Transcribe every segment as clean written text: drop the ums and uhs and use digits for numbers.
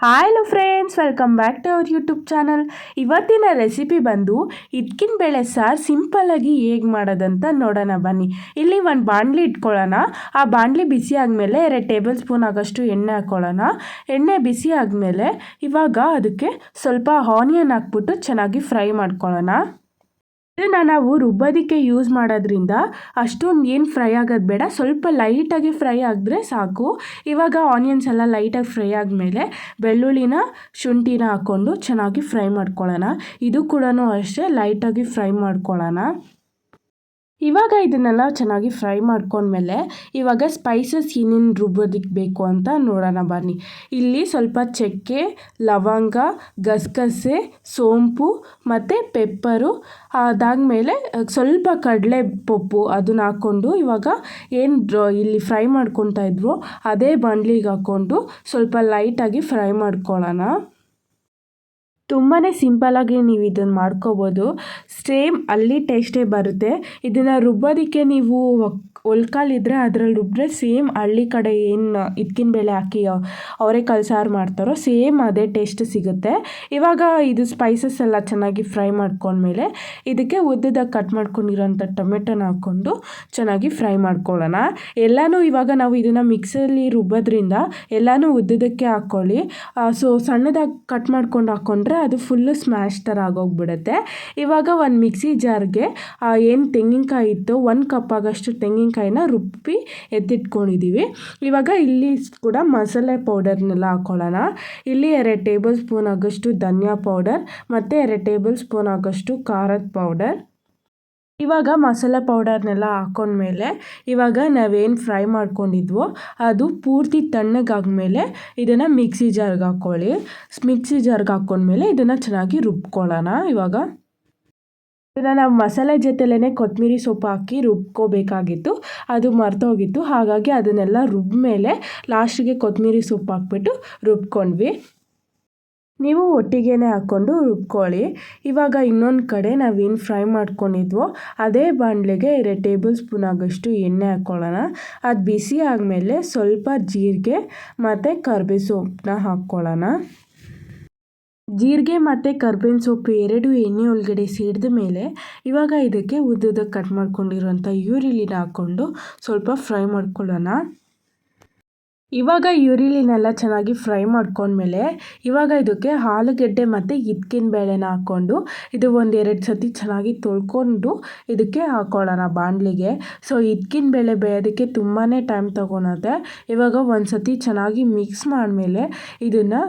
Hi hello friends, welcome back to our YouTube channel. ಇವತ್ತಿನ recipe ಬಂದು ಹಿಟ್ಕಿನ ಬೇಳೆ ಸಾರು ಸಿಂಪಲ್ಲಾಗಿ ಹೇಗೆ ಮಾಡೋದಂತ ನೋಡೋಣ ಬನ್ನಿ. ಇಲ್ಲಿ ಒಂದು ಬಾಣಲಿ ಇಟ್ಕೊಳ್ಳೋಣ. ಆ ಬಾಣಲಿ ಬಿಸಿ ಆದಮೇಲೆ 2 ಟೇಬಲ್ ಸ್ಪೂನ್ ಆಗೋಷ್ಟು ಎಣ್ಣೆ ಹಾಕ್ಕೊಳ್ಳೋಣ. ಎಣ್ಣೆ ಬಿಸಿ ಆದಮೇಲೆ ಇವಾಗ ಅದಕ್ಕೆ ಸ್ವಲ್ಪ ಆನಿಯನ್ ಹಾಕ್ಬಿಟ್ಟು ಚೆನ್ನಾಗಿ ಫ್ರೈ ಮಾಡ್ಕೊಳ್ಳೋಣ. ಇದನ್ನು ನಾವು ರುಬ್ಬೋದಕ್ಕೆ ಯೂಸ್ ಮಾಡೋದ್ರಿಂದ ಅಷ್ಟೊಂದು ಏನು ಫ್ರೈ ಆಗೋದು ಬೇಡ, ಸ್ವಲ್ಪ ಲೈಟಾಗಿ ಫ್ರೈ ಆಗಿದ್ರೆ ಸಾಕು. ಇವಾಗ ಆನಿಯನ್ಸ್ ಎಲ್ಲ ಲೈಟಾಗಿ ಫ್ರೈ ಆದಮೇಲೆ ಬೆಳ್ಳುಳ್ಳಿನ ಶುಂಠಿನ ಹಾಕ್ಕೊಂಡು ಚೆನ್ನಾಗಿ ಫ್ರೈ ಮಾಡ್ಕೊಳ್ಳೋಣ. ಇದು ಕೂಡ ಅಷ್ಟೇ ಲೈಟಾಗಿ ಫ್ರೈ ಮಾಡ್ಕೊಳ್ಳೋಣ. ಇವಾಗ ಇದನ್ನೆಲ್ಲ ಚೆನ್ನಾಗಿ ಫ್ರೈ ಮಾಡ್ಕೊಂಡ್ಮೇಲೆ ಇವಾಗ ಸ್ಪೈಸಸ್ ಏನೇನು ರುಬ್ಬೋದಕ್ಕೆ ಬೇಕು ಅಂತ ನೋಡೋಣ ಬನ್ನಿ. ಇಲ್ಲಿ ಸ್ವಲ್ಪ ಚಕ್ಕೆ, ಲವಂಗ, ಗಸಗಸೆ, ಸೋಂಪು ಮತ್ತು ಪೆಪ್ಪರು, ಅದಾದಮೇಲೆ ಸ್ವಲ್ಪ ಕಡಲೆ ಪಪ್ಪು ಅದನ್ನ ಹಾಕ್ಕೊಂಡು ಇವಾಗ ಏನು ಇಲ್ಲಿ ಫ್ರೈ ಮಾಡ್ಕೊತಾ ಇದ್ವು ಅದೇ ಬಾಣಲಿಗೆ ಹಾಕ್ಕೊಂಡು ಸ್ವಲ್ಪ ಲೈಟಾಗಿ ಫ್ರೈ ಮಾಡ್ಕೊಳ್ಳೋಣ. ತುಂಬಾ ಸಿಂಪಲ್ಲಾಗಿ ನೀವು ಇದನ್ನು ಮಾಡ್ಕೋಬೋದು. ಸೇಮ್ ಅಲ್ಲಿ ಟೇಸ್ಟೇ ಬರುತ್ತೆ. ಇದನ್ನು ರುಬ್ಬೋದಕ್ಕೆ ನೀವು ಒಲ್ಕಾಲಿದ್ರೆ ಅದರಲ್ಲಿ ರುಬ್ಬಿದ್ರೆ ಸೇಮ್ ಹಳ್ಳಿ ಕಡೆ ಏನು ಹಿಟ್ಕಿನ ಬೇಳೆ ಹಾಕಿ ಅವರೆಕಾಳು ಸಾರು ಮಾಡ್ತಾರೋ ಸೇಮ್ ಅದೇ ಟೇಸ್ಟ್ ಸಿಗುತ್ತೆ. ಇವಾಗ ಇದು ಸ್ಪೈಸಸ್ ಎಲ್ಲ ಚೆನ್ನಾಗಿ ಫ್ರೈ ಮಾಡ್ಕೊಂಡ್ಮೇಲೆ ಇದಕ್ಕೆ ಉದ್ದದಾಗಿ ಕಟ್ ಮಾಡ್ಕೊಂಡಿರೋಂಥ ಟೊಮೆಟೊನ ಹಾಕ್ಕೊಂಡು ಚೆನ್ನಾಗಿ ಫ್ರೈ ಮಾಡ್ಕೊಳ್ಳೋಣ. ಎಲ್ಲನೂ ಇವಾಗ ನಾವು ಇದನ್ನು ಮಿಕ್ಸಲ್ಲಿ ರುಬ್ಬೋದ್ರಿಂದ ಎಲ್ಲನೂ ಉದ್ದದಕ್ಕೆ ಹಾಕ್ಕೊಳ್ಳಿ. ಸೊ ಸಣ್ಣದಾಗಿ ಕಟ್ ಮಾಡ್ಕೊಂಡು ಹಾಕ್ಕೊಂಡ್ರೆ ಅದು ಫುಲ್ಲು ಸ್ಮ್ಯಾಶ್ ಥರ ಆಗೋಗ್ಬಿಡುತ್ತೆ. ಇವಾಗ ಒಂದು ಮಿಕ್ಸಿ ಜಾರ್ಗೆ ಏನು ತೆಂಗಿನಕಾಯಿ ಇತ್ತು 1 ಕಪ್ ಆಗೋಷ್ಟು ತೆಂಗಿನಕಾಯಿನ ರುಬ್ಬಿ ಎತ್ತಿಟ್ಕೊಂಡಿದ್ದೀವಿ. ಇವಾಗ ಇಲ್ಲಿ ಕೂಡ ಮಸಾಲೆ ಪೌಡರ್ನೆಲ್ಲ ಹಾಕ್ಕೊಳ್ಳೋಣ. ಇಲ್ಲಿ 2 ಟೇಬಲ್ ಸ್ಪೂನ್ ಆಗೋಷ್ಟು ಧನಿಯಾ ಪೌಡರ್ ಮತ್ತು 2 ಟೇಬಲ್ ಸ್ಪೂನ್ ಆಗೋಷ್ಟು ಖಾರದ ಪೌಡರ್. ಇವಾಗ ಮಸಾಲೆ ಪೌಡರ್ನೆಲ್ಲ ಹಾಕ್ಕೊಂಡ್ಮೇಲೆ ಇವಾಗ ನಾವೇನು ಫ್ರೈ ಮಾಡ್ಕೊಂಡಿದ್ವೋ ಅದು ಪೂರ್ತಿ ತಣ್ಣಗಾದ್ಮೇಲೆ ಇದನ್ನು ಮಿಕ್ಸಿ ಜಾರ್ಗೆ ಹಾಕ್ಕೊಳ್ಳಿ. ಮಿಕ್ಸಿ ಜಾರ್ಗೆ ಹಾಕ್ಕೊಂಡ್ಮೇಲೆ ಇದನ್ನು ಚೆನ್ನಾಗಿ ರುಬ್ಕೊಳ್ಳೋಣ. ಇವಾಗ ಇದನ್ನು ನಾವು ಮಸಾಲೆ ಜೊತೆಲೇ ಕೊತ್ತಂಬರಿ ಸೊಪ್ಪು ಹಾಕಿ ರುಬ್ಕೋಬೇಕಾಗಿತ್ತು, ಅದು ಮರ್ತೋಗಿತ್ತು. ಹಾಗಾಗಿ ಅದನ್ನೆಲ್ಲ ರುಬ್ಬಿದ್ಮೇಲೆ ಲಾಸ್ಟಿಗೆ ಕೊತ್ತಂಬರಿ ಸೊಪ್ಪು ಹಾಕ್ಬಿಟ್ಟು ರುಬ್ಕೊಂಡ್ವಿ. ನೀವು ಒಟ್ಟಿಗೆ ಹಾಕ್ಕೊಂಡು ರುಬ್ಕೊಳ್ಳಿ. ಇವಾಗ ಇನ್ನೊಂದು ಕಡೆ ನಾವೇನು ಫ್ರೈ ಮಾಡ್ಕೊಂಡಿದ್ವೋ ಅದೇ ಬಾಣಲೆಗೆ 2 ಟೇಬಲ್ ಸ್ಪೂನ್ ಆಗೋಷ್ಟು ಎಣ್ಣೆ ಹಾಕ್ಕೊಳ್ಳೋಣ. ಅದು ಬಿಸಿ ಆದಮೇಲೆ ಸ್ವಲ್ಪ ಜೀರಿಗೆ ಮತ್ತು ಕರ್ಬೇವು ಸೊಪ್ಪನ್ನ ಹಾಕ್ಕೊಳ್ಳೋಣ. ಜೀರಿಗೆ ಮತ್ತು ಕರ್ಬೇವಿನ ಸೊಪ್ಪು ಎರಡೂ ಎಣ್ಣೆ ಒಳಗಡೆ ಸಿಡಿದ ಮೇಲೆ ಇವಾಗ ಇದಕ್ಕೆ ಉದ್ದದಾಗಿ ಕಟ್ ಮಾಡ್ಕೊಂಡಿರೋಂಥ ಈರುಳ್ಳಿನ ಹಾಕ್ಕೊಂಡು ಸ್ವಲ್ಪ ಫ್ರೈ ಮಾಡ್ಕೊಳ್ಳೋಣ. ಇವಾಗ ಈರುಳ್ಳಿನೆಲ್ಲ ಚೆನ್ನಾಗಿ ಫ್ರೈ ಮಾಡ್ಕೊಂಡ್ಮೇಲೆ ಇವಾಗ ಇದಕ್ಕೆ ಆಲೂಗೆಡ್ಡೆ ಮತ್ತು ಹಿಟ್ಕಿನ ಬೇಳೆನ ಹಾಕ್ಕೊಂಡು ಇದು 1-2 ಸತಿ ಚೆನ್ನಾಗಿ ತೊಳ್ಕೊಂಡು ಇದಕ್ಕೆ ಹಾಕ್ಕೊಳ್ಳೋಣ ಬಾಣಲಿಗೆ. ಸೊ ಹಿಟ್ಕಿನ ಬೇಳೆ ಬೇಯೋದಕ್ಕೆ ತುಂಬಾ ಟೈಮ್ ತೊಗೊಳುತ್ತೆ. ಇವಾಗ ಒಂದು ಸತಿ ಚೆನ್ನಾಗಿ ಮಿಕ್ಸ್ ಮಾಡಿದ್ಮೇಲೆ ಇದನ್ನು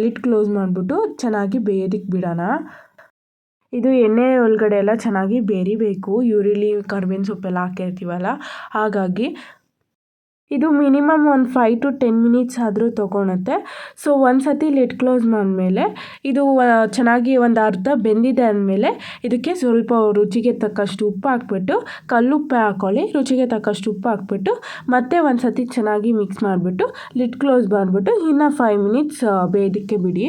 ಲಿಡ್ ಕ್ಲೋಸ್ ಮಾಡಿಬಿಟ್ಟು ಚೆನ್ನಾಗಿ ಬೇಯೋದಕ್ಕೆ ಬಿಡೋಣ. ಇದು ಎಣ್ಣೆ ಒಳಗಡೆ ಎಲ್ಲ ಚೆನ್ನಾಗಿ ಬೇರಿಬೇಕು, ಈರುಳ್ಳಿ ಕರ್ಬೇವಿನ ಸೊಪ್ಪೆಲ್ಲ ಹಾಕಿರ್ತೀವಲ್ಲ, ಹಾಗಾಗಿ ಇದು ಮಿನಿಮಮ್ ಒಂದು 5 to 10 ಮಿನಿಟ್ಸ್ ಆದರೂ ತೊಗೊಳುತ್ತೆ. ಸೊ ಒಂದು ಸತಿ ಲಿಡ್ ಕ್ಲೋಸ್ ಮಾಡಿದ್ಮೇಲೆ ಇದು ಚೆನ್ನಾಗಿ ಒಂದು ಅರ್ಧ ಬೆಂದಿದೆ ಅಂದಮೇಲೆ ಇದಕ್ಕೆ ಸ್ವಲ್ಪ ರುಚಿಗೆ ತಕ್ಕಷ್ಟು ಉಪ್ಪು ಹಾಕ್ಬಿಟ್ಟು, ಕಲ್ಲುಪ್ಪೆ ಹಾಕ್ಕೊಳ್ಳಿ, ರುಚಿಗೆ ತಕ್ಕಷ್ಟು ಉಪ್ಪು ಹಾಕ್ಬಿಟ್ಟು ಮತ್ತೆ ಒಂದು ಸತಿ ಚೆನ್ನಾಗಿ ಮಿಕ್ಸ್ ಮಾಡಿಬಿಟ್ಟು ಲಿಡ್ ಕ್ಲೋಸ್ ಮಾಡಿಬಿಟ್ಟು ಇನ್ನು 5 ಮಿನಿಟ್ಸ್ ಬೇಯೋದಕ್ಕೆ ಬಿಡಿ.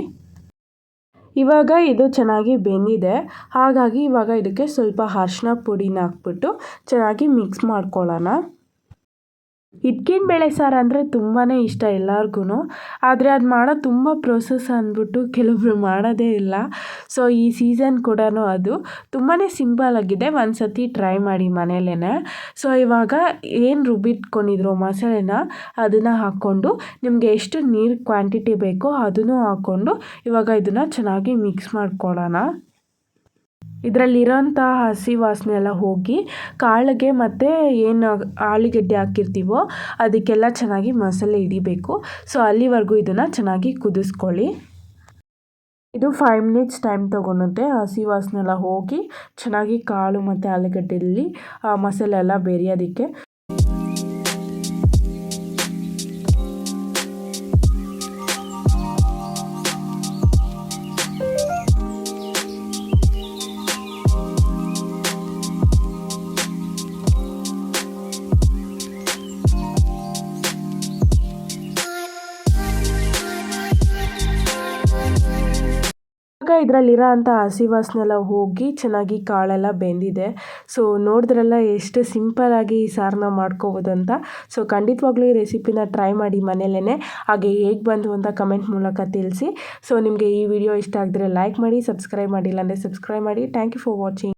ಇವಾಗ ಇದು ಚೆನ್ನಾಗಿ ಬೆಂದಿದೆ, ಹಾಗಾಗಿ ಇವಾಗ ಇದಕ್ಕೆ ಸ್ವಲ್ಪ ಅರಿಶಿನ ಪುಡಿನ ಹಾಕ್ಬಿಟ್ಟು ಚೆನ್ನಾಗಿ ಮಿಕ್ಸ್ ಮಾಡ್ಕೊಳ್ಳೋಣ. ಹಿಟ್ಕಿನ ಬೇಳೆ ಸಾರು ಅಂದರೆ ತುಂಬಾ ಇಷ್ಟ ಎಲ್ಲರಿಗೂ. ಆದರೆ ಅದು ಮಾಡೋದು ತುಂಬ ಪ್ರೋಸೆಸ್ ಅಂದ್ಬಿಟ್ಟು ಕೆಲವೊಬ್ರು ಮಾಡೋದೇ ಇಲ್ಲ. ಸೊ ಈ ಸೀಸನ್ ಕೂಡ ಅದು ತುಂಬಾ ಸಿಂಪಲ್ಲಾಗಿದೆ. ಒಂದು ಸತಿ ಟ್ರೈ ಮಾಡಿ ಮನೇಲೇ. ಸೊ ಇವಾಗ ಏನು ರುಬ್ಬಿಟ್ಕೊಂಡಿದ್ರು ಮಸಾಲೆನ ಅದನ್ನು ಹಾಕ್ಕೊಂಡು ನಿಮಗೆ ಎಷ್ಟು ನೀರು ಕ್ವಾಂಟಿಟಿ ಬೇಕೋ ಅದನ್ನು ಹಾಕ್ಕೊಂಡು ಇವಾಗ ಇದನ್ನು ಚೆನ್ನಾಗಿ ಮಿಕ್ಸ್ ಮಾಡ್ಕೊಳ್ಳೋಣ. ಇದರಲ್ಲಿರೋಂಥ ಹಸಿ ವಾಸನೆ ಎಲ್ಲ ಹೋಗಿ ಕಾಳಿಗೆ ಮತ್ತು ಏನು ಆಲೂಗೆಡ್ಡೆ ಹಾಕಿರ್ತೀವೋ ಅದಕ್ಕೆಲ್ಲ ಚೆನ್ನಾಗಿ ಮಸಾಲೆ ಹಿಡಿಬೇಕು. ಸೊ ಅಲ್ಲಿವರೆಗೂ ಇದನ್ನು ಚೆನ್ನಾಗಿ ಕುದಿಸ್ಕೊಳ್ಳಿ. ಇದು 5 ಮಿನಿಟ್ಸ್ ಟೈಮ್ ತೊಗೊಳುತ್ತೆ. ಹಸಿ ವಾಸನೆ ಎಲ್ಲ ಹೋಗಿ ಚೆನ್ನಾಗಿ ಕಾಳು ಮತ್ತು ಆಲೂಗಡ್ಡೆಯಲ್ಲಿ ಮಸಾಲೆ ಎಲ್ಲ ಬೇರೆಯೋದಕ್ಕೆ. ಇವಾಗ ಇದರಲ್ಲಿರೋ ಅಂಥ ಹಸಿ ವಾಸನೆ ಎಲ್ಲ ಹೋಗಿ ಚೆನ್ನಾಗಿ ಕಾಳೆಲ್ಲ ಬೆಂದಿದೆ. ಸೊ ನೋಡಿದ್ರಲ್ಲ ಎಷ್ಟು ಸಿಂಪಲ್ಲಾಗಿ ಈ ಸಾರನ್ನ ಮಾಡ್ಕೋಬೋದು ಅಂತ. ಸೊ ಖಂಡಿತವಾಗ್ಲೂ ಈ ರೆಸಿಪಿನ ಟ್ರೈ ಮಾಡಿ ಮನೇಲೇ. ಹಾಗೆ ಹೇಗೆ ಬಂತು ಅಂತ ಕಮೆಂಟ್ ಮೂಲಕ ತಿಳಿಸಿ. ಸೊ ನಿಮಗೆ ಈ ವಿಡಿಯೋ ಇಷ್ಟ ಆಗಿದ್ರೆ ಲೈಕ್ ಮಾಡಿ, ಸಬ್ಸ್ಕ್ರೈಬ್ ಮಾಡಿಲ್ಲ ಅಂದರೆ ಸಬ್ಸ್ಕ್ರೈಬ್ ಮಾಡಿ. Thank you for watching.